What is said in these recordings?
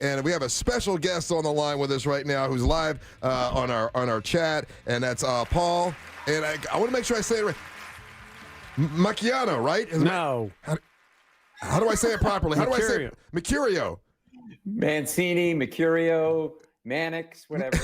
And we have a special guest on the line with us right now who's live on our chat, and that's Paul. And I want to make sure I say it right. Mecurio, right? No. How do I say it properly? How do I say it? Mecurio. Mancini, Mecurio, Mannix, whatever.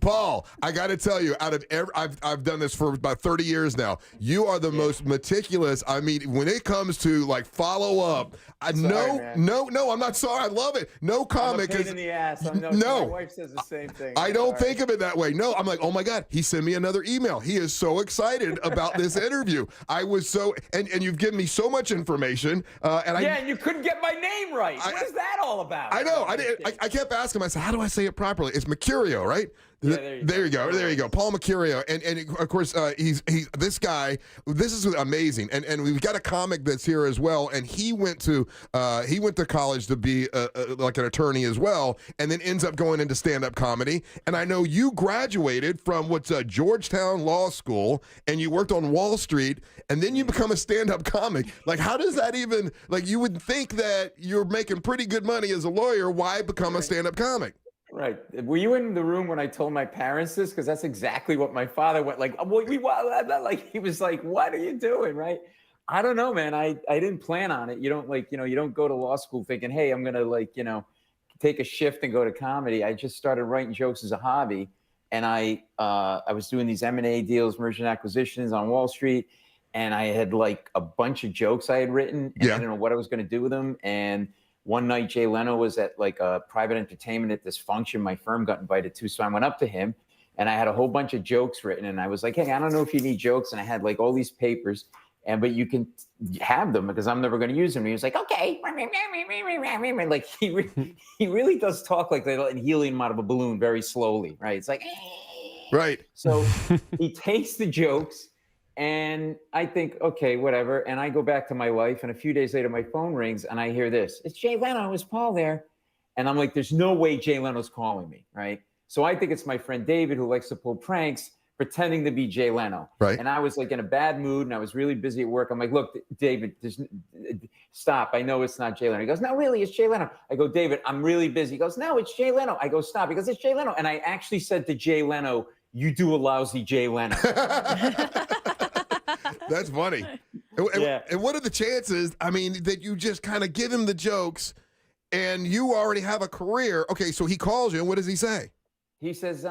Paul, I got to tell you, out of I've done this for about 30 years now. You are the most meticulous. I mean, when it comes to like follow up, no, I'm not sorry. I love it. No comic. I'm a pain in the ass. No, my wife says the same thing. I don't think of it that way. No, I'm like, oh my God, he sent me another email. He is so excited about this interview. I was so, and you've given me so much information. And you couldn't get my name right. What is that all about? I know. I kept asking him. I said, how do I say it properly? It's Mecurio, right? Yeah, there you go. There you go. Paul Mecurio. And of course, he's this guy. This is amazing. And we've got a comic that's here as well. And he went to college to be like an attorney as well, and then ends up going into stand-up comedy. And I know you graduated from Georgetown Law School, and you worked on Wall Street, and then you become a stand-up comic. Like, how does that even, like, you would think that you're making pretty good money as a lawyer. Why become a stand-up comic? Right. Were you in the room when I told my parents this? Because that's exactly what my father went like. Like he was like, "What are you doing?" Right. I don't know, man. I didn't plan on it. You don't you don't go to law school thinking, "Hey, I'm gonna take a shift and go to comedy." I just started writing jokes as a hobby, and I was doing these M&A deals, merger and acquisitions on Wall Street, and I had like a bunch of jokes I had written, and I didn't know what I was going to do with them. And one night, Jay Leno was at like a private entertainment at this function my firm got invited to. So I went up to him and I had a whole bunch of jokes written. And I was like, "Hey, I don't know if you need jokes." And I had like all these papers, but you can have them because I'm never going to use them. And he was like, "Okay." Like he really does talk like they're letting helium out of a balloon very slowly, right? It's like, right. So he takes the jokes. And I think, okay, whatever. And I go back to my wife, and a few days later, my phone rings, and I hear this. "It's Jay Leno. Is Paul there?" And I'm like, there's no way Jay Leno's calling me, right? So I think it's my friend David, who likes to pull pranks, pretending to be Jay Leno. Right. And I was like in a bad mood, and I was really busy at work. I'm like, "Look, David, stop. I know it's not Jay Leno." He goes, "No, really, it's Jay Leno." I go, "David, I'm really busy." He goes, "No, it's Jay Leno." I go, "Stop." He goes, "It's Jay Leno." And I actually said to Jay Leno, "You do a lousy Jay Leno." That's funny. And what are the chances, I mean, that you just kind of give him the jokes and you already have a career? Okay, so he calls you, and what does he say? He says, "It's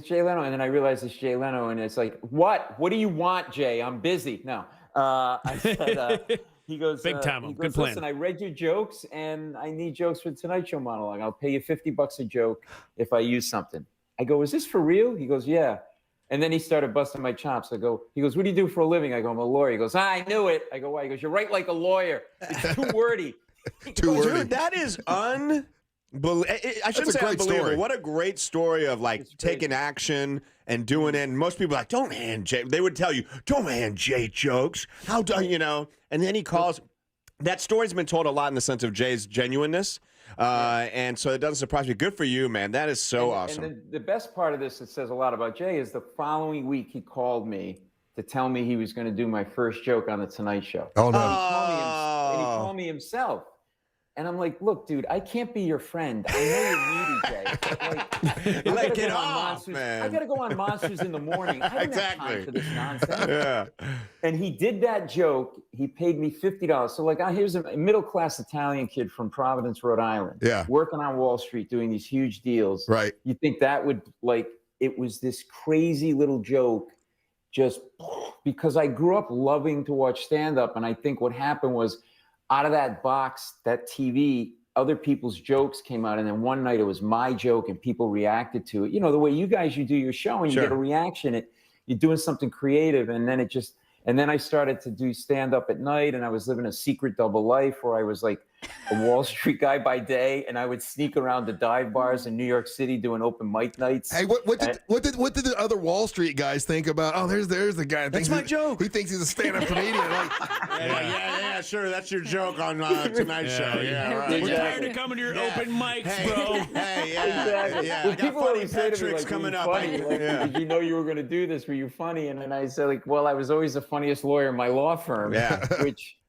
Jay Leno." And then I realize it's Jay Leno, and it's like, "What? What do you want, Jay? I'm busy." No. I said, he goes, big time. He goes, good plan. "Listen, I read your jokes, and I need jokes for the Tonight Show monologue. I'll pay you $50 a joke if I use something." I go, "Is this for real?" He goes, "Yeah." And then he started busting my chops. He goes, "What do you do for a living?" I go, "I'm a lawyer." He goes, "I knew it." I go, "Why?" He goes, "You write like a lawyer. It's too wordy." Dude, that is unbelievable. I shouldn't say unbelievable. Story. What a great story of like taking action and doing it. And most people are like, "Don't hand Jay." They would tell you, "Don't hand Jay jokes." How do you know? And then he calls. That story's been told a lot in the sense of Jay's genuineness. And so it doesn't surprise me. Good for you, man. That is so awesome. And the best part of this that says a lot about Jay is the following week he called me to tell me he was going to do my first joke on the Tonight Show. Oh, no. And he called me himself. And I'm like, "Look, dude, I can't be your friend. I know you're needy, Jay. But like, get off, man. I got to go on Monsters in the Morning. I don't have time for this nonsense." Yeah. And he did that joke. He paid me $50. So like, here's a middle-class Italian kid from Providence, Rhode Island, working on Wall Street, doing these huge deals. Right. You think that would, like, it was this crazy little joke just because I grew up loving to watch stand-up. And I think what happened was, out of that box, that TV, other people's jokes came out. And then one night it was my joke and people reacted to it. You know, the way you do your show and you get a reaction, you're doing something creative. And then and then I started to do stand up at night, and I was living a secret double life where I was like a Wall Street guy by day, and I would sneak around the dive bars in New York City doing open mic nights. Hey, what did the other Wall Street guys think about? Oh, there's the guy. That's my joke. He thinks he's a stand-up comedian. Like, yeah, sure. That's your joke on Tonight Show. Yeah, right. We're tired of coming to your open mics, bro. Hey, yeah. Well, I got people funny always say to me, Patrick's like, coming up. funny? Like, did you know you were going to do this? Were you funny? And then I said, like, well, I was always the funniest lawyer in my law firm,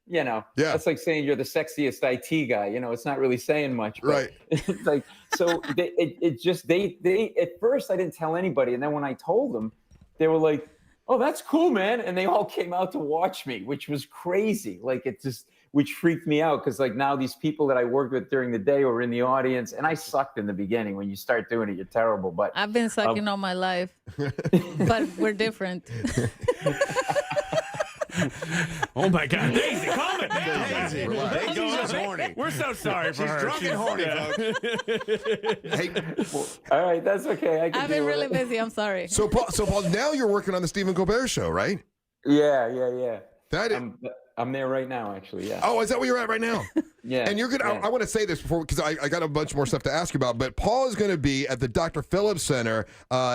Yeah. that's like saying you're the sexiest IT guy. It's not really saying much. Right. It's like, so they at first I didn't tell anybody. And then when I told them, they were like, oh, that's cool, man. And they all came out to watch me, which was crazy. Which freaked me out. Cause like now these people that I worked with during the day were in the audience, and I sucked in the beginning. When you start doing it, you're terrible. But I've been sucking all my life, but we're different. Oh my God, Daisy, calm it down. Daisy, Daisy's just horny. We're so sorry for her. She's drunk and horny, Hey, all right, that's okay. I can I've been deal with really it. busy. I'm sorry. so Paul, now you're working on the Stephen Colbert Show, right? Yeah. That is, I'm there right now, actually. Yeah. oh, is that where you're at right now? Yeah. And you're gonna. yeah. I want to say this before, because I got a bunch more stuff to ask you about. But Paul is going to be at the Dr. Phillips Center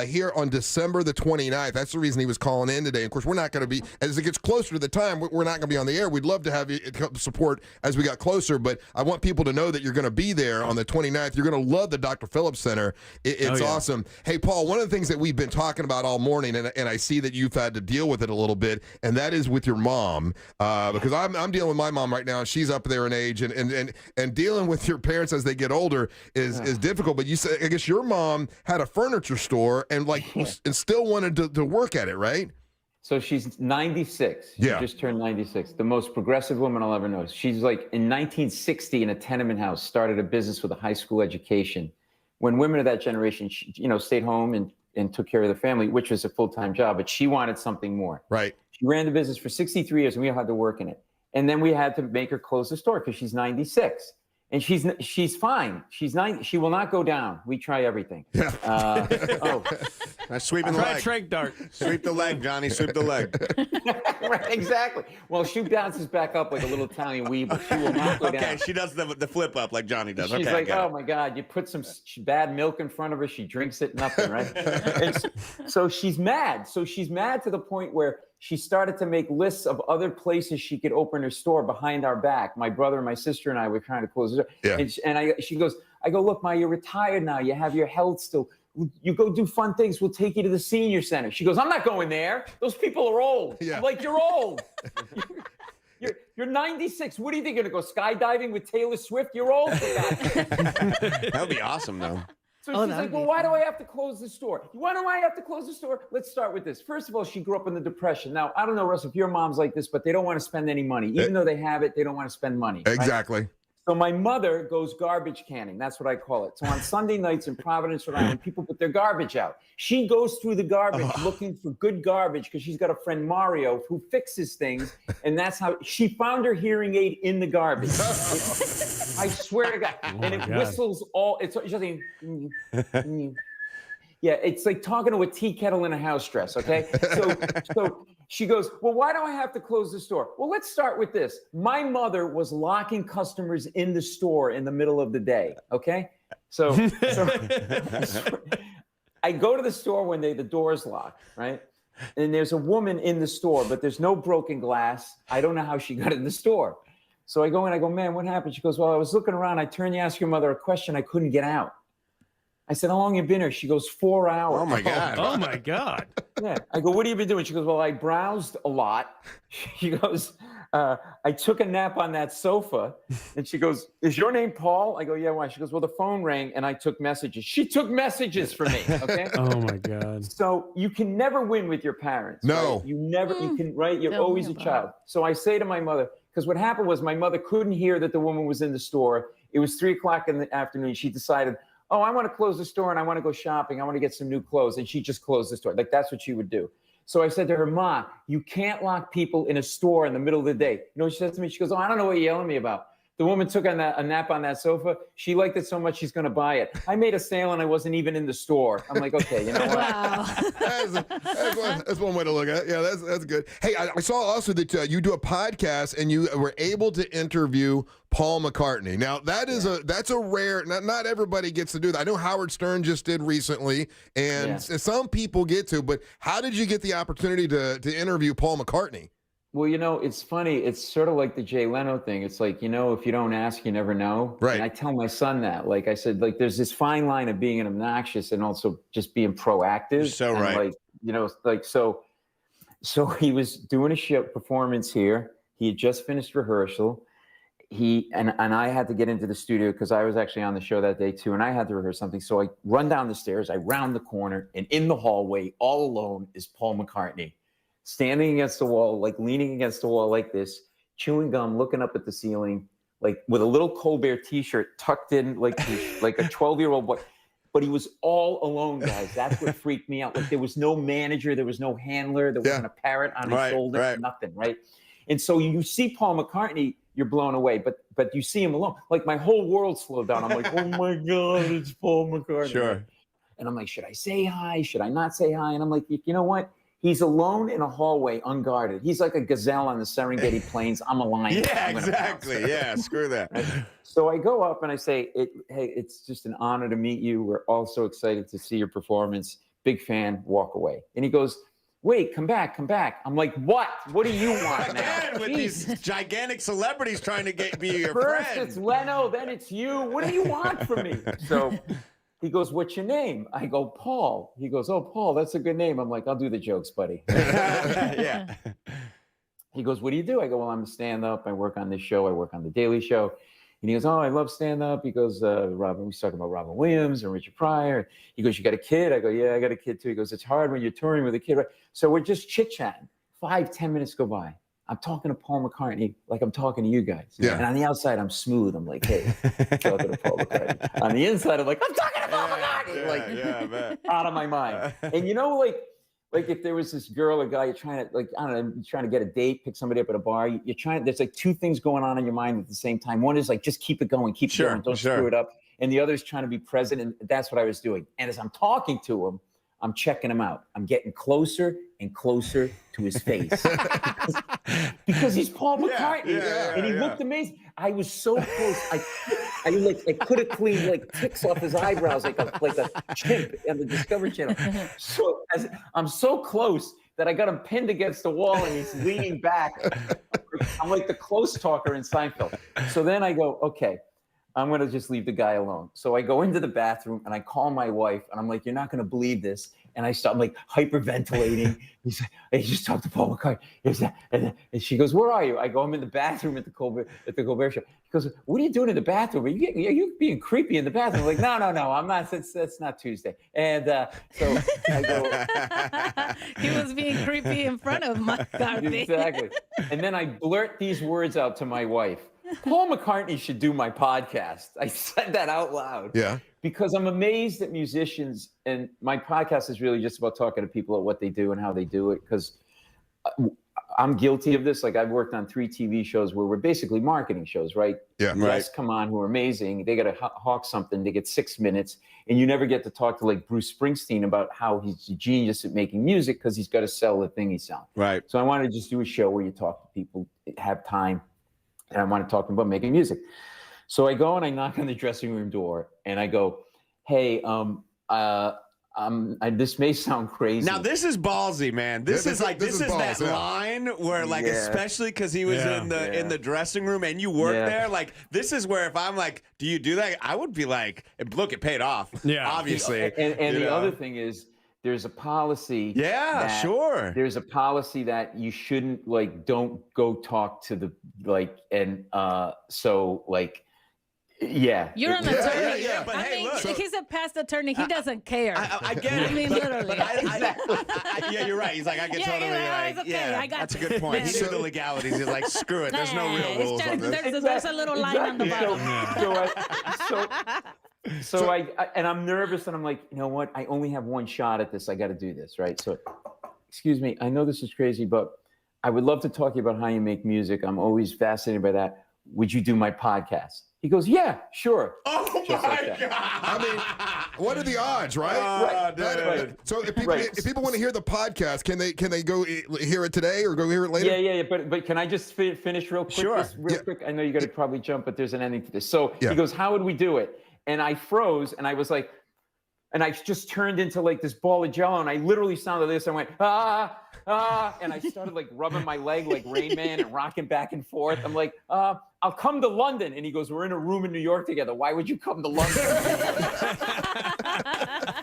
here on December the 29th. That's the reason he was calling in today. Of course, we're not going to be, as it gets closer to the time, we're not going to be on the air. We'd love to have you support as we got closer, but I want people to know that you're going to be there on the 29th. You're going to love the Dr. Phillips Center. It's awesome. Hey, Paul, one of the things that we've been talking about all morning, and I see that you've had to deal with it a little bit, and that is with your mom, because I'm dealing with my mom right now, and she's up there in age, and dealing with your parents as they get older is difficult. But you said, I guess your mom had a furniture store and and still wanted to work at it, right? So she's 96. Yeah. She just turned 96. The most progressive woman I'll ever know. She's like in 1960 in a tenement house, started a business with a high school education. When women of that generation, stayed home and took care of the family, which was a full-time job, but she wanted something more. Right. She ran the business for 63 years and we all had to work in it. And then we had to make her close the store because she's 96. And she's fine. She's 90. She will not go down. We try everything. Yeah. Sweeping the Try a leg. trank dart. Sweep the leg, Johnny. Sweep the leg. Right, exactly. Well, she bounces back up like a little Italian weave, but she will not go down. Okay, she does the flip up like Johnny does. She's Okay, like, I oh get my God, you put some bad milk in front of her. She drinks it, nothing, right? And so she's mad. So she's mad to the point where she started to make lists of other places she could open her store behind our back. My brother and my sister and I were trying to close the door. Yeah. She goes, I go, look, Ma, you're retired now. You have your health still. You go do fun things. We'll take you to the senior center. She goes, I'm not going there. Those people are old. Yeah. I'm like, you're old. You're 96. What do you think? You're going to go skydiving with Taylor Swift? You're old for that. That would be awesome, though. So she's like, well, why do I have to close the store? Why do I have to close the store? Let's start with this. First of all, she grew up in the Depression. Now, I don't know, Russ, if your mom's like this, but they don't want to spend any money. Even though they have it, they don't want to spend money. Right? Exactly. So my mother goes garbage canning. That's what I call it. So on Sunday nights in Providence, Rhode Island, people put their garbage out. She goes through the garbage looking for good garbage because she's got a friend, Mario, who fixes things. And that's how she found her hearing aid in the garbage. I swear to God. And it whistles all. It's just like, yeah, it's like talking to a tea kettle in a house dress, okay? So she goes, well, why do I have to close the store? Well, let's start with this. My mother was locking customers in the store in the middle of the day, okay? So I go to the store when the door's locked, right? And there's a woman in the store, but there's no broken glass. I don't know how she got in the store. So I go in, I go, man, what happened? She goes, well, I was looking around. I turned to ask your mother a question. I couldn't get out. I said, how long you been here? She goes, 4 hours. Oh, my God. Oh my God. Yeah. I go, what have you been doing? She goes, well, I browsed a lot. She goes, I took a nap on that sofa. And she goes, is your name Paul? I go, yeah, why? She goes, well, the phone rang and I took messages. She took messages for me. Okay. Oh my God. So you can never win with your parents. No. Right? You can, right? You're Tell me always a about child. So I say to my mother, because what happened was my mother couldn't hear that the woman was in the store. It was 3:00 in the afternoon. She decided, oh, I want to close the store and I want to go shopping. I want to get some new clothes. And she just closed the store. Like, that's what she would do. So I said to her, Ma, you can't lock people in a store in the middle of the day. You know what she says to me? She goes, oh, I don't know what you're yelling at me about. The woman took a nap on that sofa. She liked it so much, she's going to buy it. I made a sale and I wasn't even in the store. I'm like, okay, you know what? Wow. That's one way to look at it. Yeah, that's good. Hey, I saw also that you do a podcast and you were able to interview Paul McCartney. Now that's a rare. Not everybody gets to do that. I know Howard Stern just did recently, and some people get to. But how did you get the opportunity to interview Paul McCartney? Well, it's funny. It's sort of like the Jay Leno thing. It's like, if you don't ask, you never know. Right. And I tell my son that. Like I said, like there's this fine line of being obnoxious and also just being proactive. You're so and right. So he was doing a show performance here. He had just finished rehearsal. He and I had to get into the studio because I was actually on the show that day too, and I had to rehearse something. So I run down the stairs, I round the corner, and in the hallway, all alone, is Paul McCartney, standing against the wall, like leaning against the wall like this, chewing gum, looking up at the ceiling, like with a little Colbert T-shirt tucked in, like a 12-year-old boy. But he was all alone, guys. That's what freaked me out. Like there was no manager, there was no handler, there wasn't a parrot on his shoulder, nothing, right? And so you see Paul McCartney, you're blown away, but you see him alone. Like my whole world slowed down. I'm like, oh my God, it's Paul McCartney. Sure. And I'm like, should I say hi? Should I not say hi? And I'm like, you know what? He's alone in a hallway, unguarded. He's like a gazelle on the Serengeti Plains. I'm a lion. Yeah, exactly. Yeah, screw that. Right? So I go up and I say, hey, it's just an honor to meet you. We're all so excited to see your performance. Big fan, walk away. And he goes, wait, come back. I'm like, what? What do you want now? Again, with these gigantic celebrities trying to be your First friend. it's Leno, then it's you. What do you want from me? So he goes, what's your name? I go, Paul. He goes, oh, Paul, that's a good name. I'm like, I'll do the jokes, buddy. Yeah. He goes, what do you do? I go, well, I'm a stand-up. I work on this show. I work on The Daily Show. And he goes, oh, I love stand-up. He goes, Robin, we was talking about Robin Williams and Richard Pryor. He goes, you got a kid? I go, yeah, I got a kid too. He goes, it's hard when you're touring with a kid, right? So we're just chit-chatting. 5-10 minutes go by. I'm talking to Paul McCartney like I'm talking to you guys. Yeah. And on the outside, I'm smooth. I'm like, hey, I'm talking to Paul McCartney. On the inside, I'm like, I'm talking to Paul McCartney. Out of my mind. And you know, like if there was this girl or guy, you're trying to, like, I don't know, you're trying to get a date, pick somebody up at a bar, you're trying, there's like two things going on in your mind at the same time. One is like, just keep it going, keep it going, don't screw it up. And the other is trying to be present. And that's what I was doing. And as I'm talking to him, I'm checking him out. I'm getting closer and closer to his face because he's Paul McCartney, and he looked amazing. I was so close. I could have cleaned like ticks off his eyebrows like a chimp on the Discovery Channel. So I'm so close that I got him pinned against the wall and he's leaning back. I'm like the close talker in Seinfeld. So then I go, okay, I'm going to just leave the guy alone. So I go into the bathroom and I call my wife and I'm like, you're not going to believe this. And I start like hyperventilating. He's like, hey, just talk to Paul McCartney. And she goes, where are you? I go, I'm in the bathroom at the Colbert Show. He goes, what are you doing in the bathroom? Are you being creepy in the bathroom? I'm like, no, I'm not. That's not Tuesday. And so I go. He was being creepy in front of McCartney. Exactly. And then I blurt these words out to my wife. Paul McCartney should do my podcast. I said that out loud. Yeah. Because I'm amazed at musicians, and my podcast is really just about talking to people at what they do and how they do it. Because I'm guilty of this. Like I've worked on 3 TV shows where we're basically marketing shows, right? Yeah. Guests come on who are amazing. They got to hawk something. They get 6 minutes, and you never get to talk to like Bruce Springsteen about how he's a genius at making music because he's got to sell the thing he's selling. Right. So I wanted to just do a show where you talk to people, have time. And I want to talk to them about making music. So I go and I knock on the dressing room door and I go, hey, this may sound crazy. Now this is ballsy, man. This is that line where, like, especially because he was in the dressing room and you work there. Like, this is where if I'm like, do you do that? I would be like, look, it paid off. Yeah, obviously. And the other thing is, there's a policy. Yeah, sure. There's a policy that you shouldn't don't go talk to the yeah. You're an attorney. Yeah, but I hey, mean, look. he's a past attorney. He doesn't care. I get it. I mean, literally. Yeah, you're right. He's like, I can totally it's okay. I got that's a good point. He knew the legalities. He's like, screw it. There's no real rules on this. There's a little line on the bottom. So I'm nervous and I'm like, you know what? I only have one shot at this. I got to do this, right? So, excuse me. I know this is crazy, but I would love to talk to you about how you make music. I'm always fascinated by that. Would you do my podcast? He goes, yeah, sure. Oh my God. I mean, what are the odds, right? Dude. So if people want to hear the podcast, can they go hear it today or go hear it later? Yeah. But can I just finish real quick? Sure. Quick. I know you got to probably jump, but there's an ending to this. So he goes, how would we do it? And I froze and I was like, and I just turned into like this ball of jello and I literally sounded this. I went, and I started like rubbing my leg like Rain Man and rocking back and forth. I'm like, I'll come to London. And he goes, we're in a room in New York together. Why would you come to London?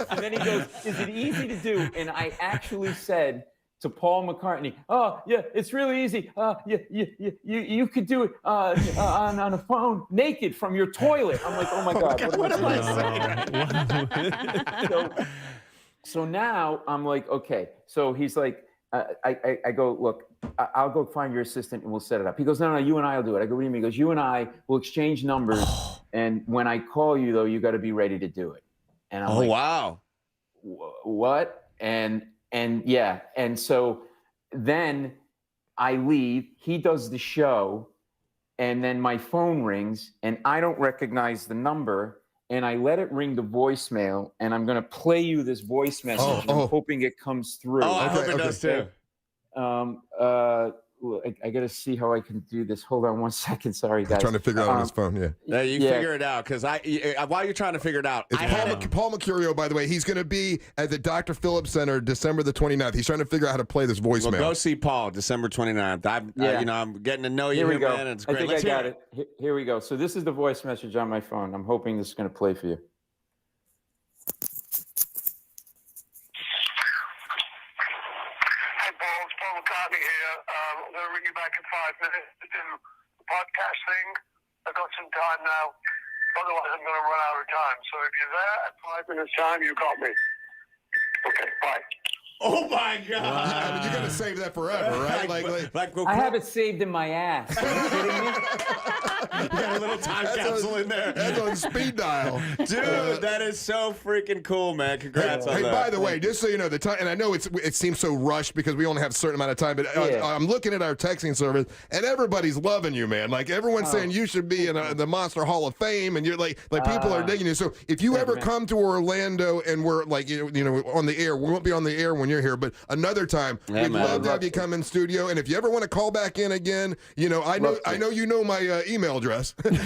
And then he goes, is it easy to do? And I actually said, to Paul McCartney. Oh, yeah, it's really easy. You could do it on a phone naked from your toilet. I'm like, oh my God, what am I saying? So now I'm like, okay. So he's like, I go, look, I'll go find your assistant and we'll set it up. He goes, no, you and I will do it. I go, what do you mean? He goes, you and I will exchange numbers. And when I call you, though, you got to be ready to do it. And I'm like, wow. What? And yeah. And so then I leave. He does the show. And then my phone rings and I don't recognize the number. And I let it ring the voicemail. And I'm going to play you this voice message. I'm hoping it comes through. Oh, I hope it does too. I got to see how I can do this. Hold on one second. Sorry, guys. He's trying to figure out on his phone. Yeah. You figure it out because while you're trying to figure it out, Paul Mecurio, by the way, he's going to be at the Dr. Phillips Center December the 29th. He's trying to figure out how to play this voicemail. Well, go see Paul December 29th. I'm getting to know you, Here we go. man. It's great. I think I got it. Here we go. So this is the voice message on my phone. I'm hoping this is going to play for you. Paul McCartney here. I'm going to ring you back in 5 minutes to do the podcast thing. I've got some time now. Otherwise, I'm going to run out of time. So if you're there at 5 minutes' time, you got me. Okay, bye. Oh my God! I mean, you're gonna save that forever, right? I have it saved in my ass. Are you kidding me? You got a little time capsule in there. That's on speed dial, dude. That is so freaking cool, man. Congrats on that. Hey, by the way, just so you know, the time, and I know it seems so rushed because we only have a certain amount of time, but I'm looking at our texting service, and everybody's loving you, man. Like everyone's saying you should be in the Monster Hall of Fame, and you're like people are digging you. So if you ever come to Orlando and we're like you know on the air, we won't be on the air when you're here, but another time we'd love to have you come in studio. And if you ever want to call back in again, you know I know you know my email address. That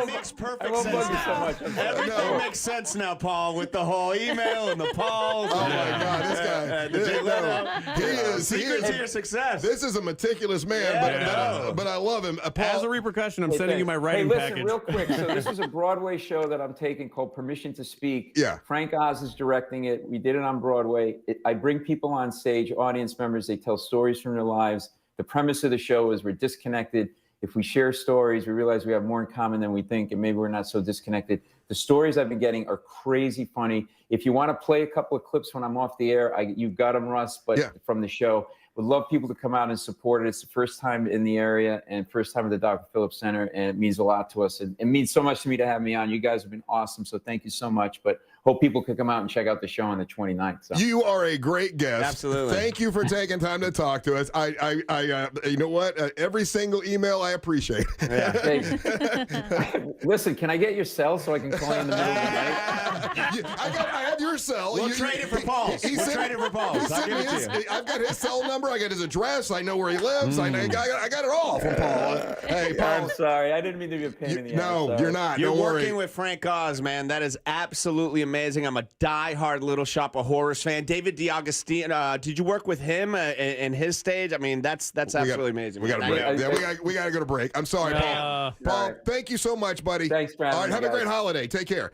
makes perfect sense. So much. Everything makes sense now, Paul, with the whole email and the Pauls. Oh my God, this guy! He is secret to your success. This is a meticulous man, but I love him. Paul, as a repercussion, I'm sending you my writing package. Hey, listen, real quick. So this is a Broadway show that I'm taking called Permission to Speak. Yeah. Frank Oz is directing it. We did it on Broadway. I bring people on stage, audience members. They tell stories from their lives. The premise of the show is we're disconnected. If we share stories, we realize we have more in common than we think, and maybe we're not so disconnected. The stories I've been getting are crazy funny. If you want to play a couple of clips when I'm off the air, you've got them, Russ, but from the show. Would love people to come out and support it. It's the first time in the area and first time at the Dr. Phillips Center, and it means a lot to us. And it means so much to me to have me on. You guys have been awesome, so thank you so much. But hope people could come out and check out the show on the 29th. So. You are a great guest. Absolutely. Thank you for taking time to talk to us. I you know what? Every single email I appreciate. Yeah. Listen, can I get your cell so I can call you in the middle of the night? I have your cell. We'll trade it for Paul's. We'll trade it for Paul's. I'll give it to you. I've got his cell number. I got his address. I know where he lives. I got it all from Paul. Hey, Paul. I'm sorry. I didn't mean to be a pain in the ass. No, you're not. You're Don't working worry. with Frank Oz, man. That is absolutely amazing. I'm a diehard Little Shop of Horrors fan. David DiAgostino, did you work with him in his stage? I mean, that's absolutely amazing. We got to break. We got to go to break. I'm sorry, Paul. Paul, thank you so much, buddy. Thanks, Brad. All right, have a great holiday. Take care.